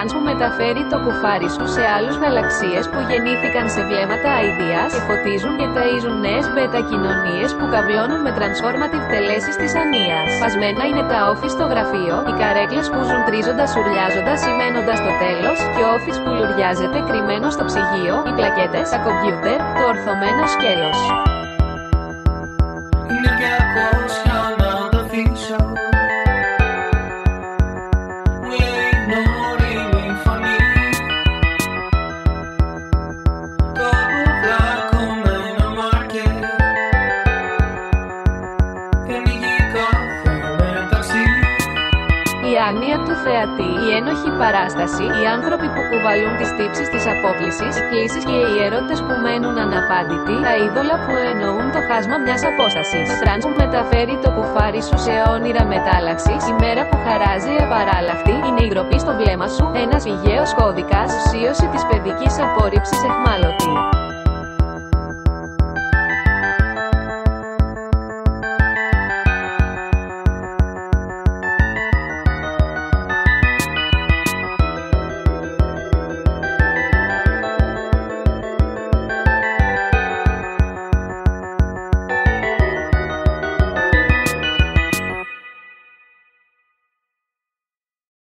τρανς που μεταφέρει το κουφάρι σου σε άλλους γαλαξίες που γεννήθηκαν σε βλέμματα αηδίας και φωτίζουν και ταΐζουν νέες μπέτα-κοινωνίες που καυλώνουν με transformative τελέσεις της ανίας. Σπασμένα είναι τα office στο γραφείο, οι καρέκλες που ζουν τρίζοντας ουρλιάζοντας σημαίνοντας το τέλος, και office που λουριάζεται κρυμμένο στο ψυγείο, οι πλακέτες, τα κομπιούτερ, το ορθωμένο σκέλος. Είναι και ακούς να το αφήσω. Μου λέει γνώριμη φωνή. Το μπλακωμένο μάρκετ και ανοίγει κάθε μεταξύ. Η άγνοια του θεατή, η ένοχη παράσταση, οι άνθρωποι που κουβαλούν τις τύψεις της απόκλησης, οι κλήσεις και οι ερώτες που μένουν αναπάντητοι, τα είδωλα που εννοούν το χάσμα μιας απόστασης. Το τρανς που μεταφέρει το κουφάρι σου σε όνειρα μετάλλαξης, η μέρα που χαράζει απαράλλαχτη, είναι η ντροπή στο βλέμμα σου, ένας πηγαίος κώδικας, ουσίωση της παιδικής απόρριψης εχμάλωτη.